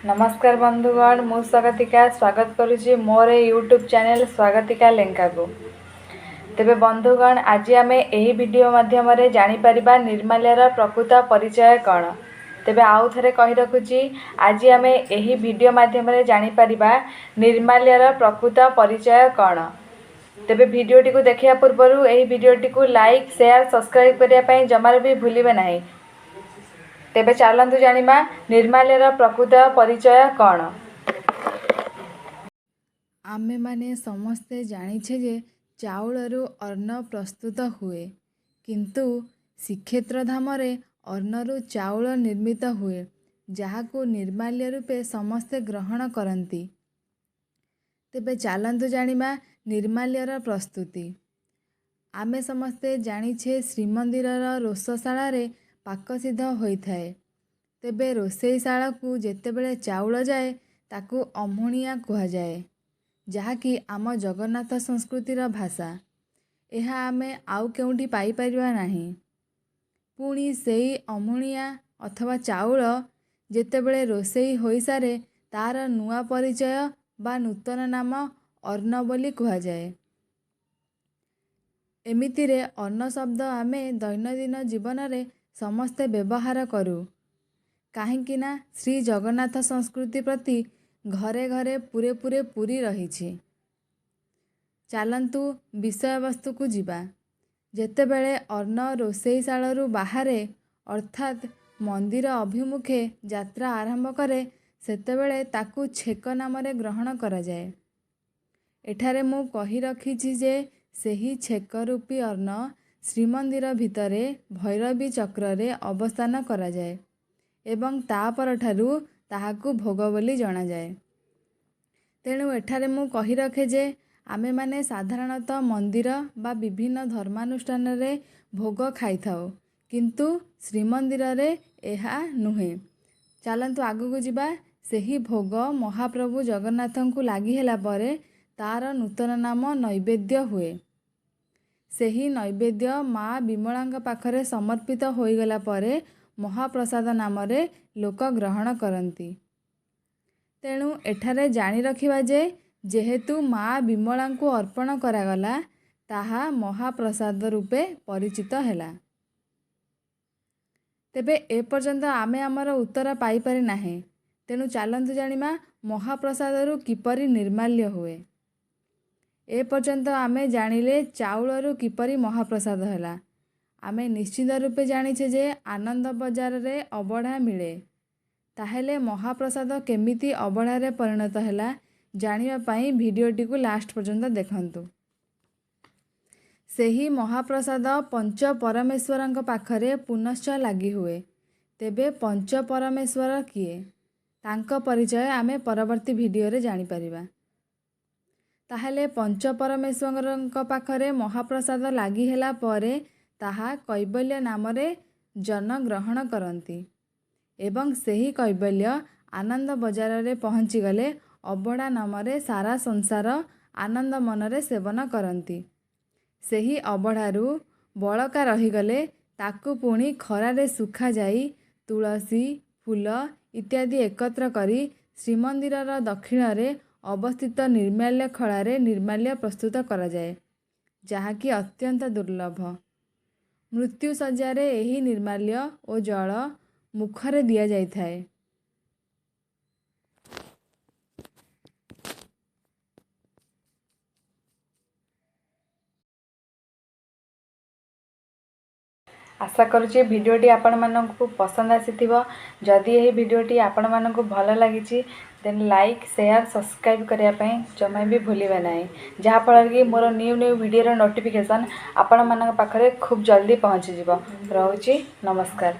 नमस्कार बंधुगण, मु स्वागतिका स्वागत करुच्ची मोर यूट्यूब चैनल स्वागतिका लेंका को। तेबे बंधुगण, आज आम यही वीडियो माध्यम जानीपर निर्माल्यर प्रकृत परिचय कौन। तेबे आउ थे कही रखुची, आज आम यही वीडियो माध्यम जानीपर निर्माल्यर प्रकृत परिचय कौन। तेबे वीडियोटी को देखा पूर्व यही वीडियोटी को लाइक शेयर सब्सक्राइब करने जमार भी भूलिबे नहीं। तेबे चलतु जानिबा निर्माल्यर प्रकृत परिचय कौन। आमे माने समस्ते जानिछे जे चाउलरू अन्न प्रस्तुत हुए, किंतु श्रीक्षेत्र धामरे अन्नरू चाउल निर्मित हुए, जहाकू निर्माल्य रूपे समस्ते ग्रहण करती। तेबे चलतु जानिबा निर्माल्यर प्रस्तुति। आमे समस्ते जानिछे श्रीमंदिरर रोषशाला पाकसिद्ध होइथाए। तेबे रोषेईशाला को जेतेबेले चाउल जाए ताकू अम्हुणिया कुहाजाए, जहाँकि आम जगन्नाथ संस्कृतिर भाषा। यह आमे आउ केउंठी पाई परिबा नाही। पुणी सेई अम्हुणिया अथवा चाउल जेतेबेले रोषेई होई सारे तार नुआ परिचय बा नूतन नाम अन्न बोली कुहाजाए। एमितिरे अन्न शब्द आमे दैनंदिन जीवन रे समस्ते व्यवहार करू, काहींकिना श्री जगन्नाथ संस्कृति प्रति घरे घरे पूरे पूरे पूरी रही। चलतु विषय वस्तु को जीवा। जेतेबेले अन्न रोषेईशालू बाहरे अर्थात मंदिर अभिमुखे यात्रा आरंभ करे, सेतेबेले ताकू छेक नामरे ग्रहण करा जाए। एठारे मु कही रखिछि जे सेही छेक रूपी अन्न श्रीमंदिर भितरे भैरवी चक्र रे अवस्थान करा जाए एवं तापर ठारू ताहाकू भोग बोली जणा जाए। तेणु एठारे मु कही रखे जे आमे माने साधारणतः मंदिर बा विभिन्न धर्मानुष्ठान रे भोग खाई थाओ, किंतु श्रीमंदिर रे एहा नुहे। चलतु आगु को जीवा। सेही भोग महाप्रभु जगन्नाथन को लागी हेला परे तार नूतन नाम नैवेद्य हुए। सेही नैवेद्य माँ विमलांक पाखरे समर्पित होईगला परे महाप्रसाद नाम रे लोक ग्रहण करती। तेणु एठारे जानी रखिबा जे जेहेतु माँ विमला को अर्पण करागला, ताहा महाप्रसाद रूपे परिचित हैला। तेबे ए पर्यंत आमे आमर उत्तर पाई पारि नाही। तेणु चलतु जानिबा महाप्रसाद किपरि निर्माल्य हुए। ए पर्यंत आमे जानिले चाउलरू किपरि महाप्रसाद हैला। आमे निश्चित रूपे जानिछे जे आनंद बजार रे अबढ़ा मिले। ताहेले महाप्रसाद केमिति अबढ़ा रे परिणत हैला जानिबा पई भिडियोटी को लास्ट पर्यंत देखंतु। सेही महाप्रसाद पंच परमेश्वरंक पाखरे पुनश्च लागी हुए। तेबे पंच परमेश्वर किए, तांको परिचय आमे परवर्ती भिडियो रे जानि परिबा। ताहेले पंच परमेश्वरंक पाखरे महाप्रसाद लागी हेला परे ताहा कैबल्य नामरे जन ग्रहण करती एवं सेही कैबल्य आनंद बजार रे पहुँची गले अबढ़ा नामरे सारा संसार आनंद मनरे सेवन करती। सेही अबढ़ारू बळका रहीगले ताकू पुणी खरारे सुखा जाई तुलसी फूल इत्यादि एकत्र करी श्रीमंदिरर दक्षिण रे अवस्थित निर्माल्य खଳାରେ निर्माल्य प्रस्तुत करा जाए, जहाँकि अत्यंत दुर्लभ। मृत्यु सज्जारे एही निर्माल्य और जल मुखरे दिया जाइथाए। आशा करुच्ची भिडियोटी आपण मानकु पसंद आसीथिबो। जदि यही भिडियोटी आपण मानकु भल लागिछि देन लाइक शेयर सब्सक्राइब करने पे जमा भी भूलिबे नहीं, जहाँ फल कि more new new video notification आपण मानक पाखरे खूब जल्दी पहुँची जिवो। रहुछि नमस्कार।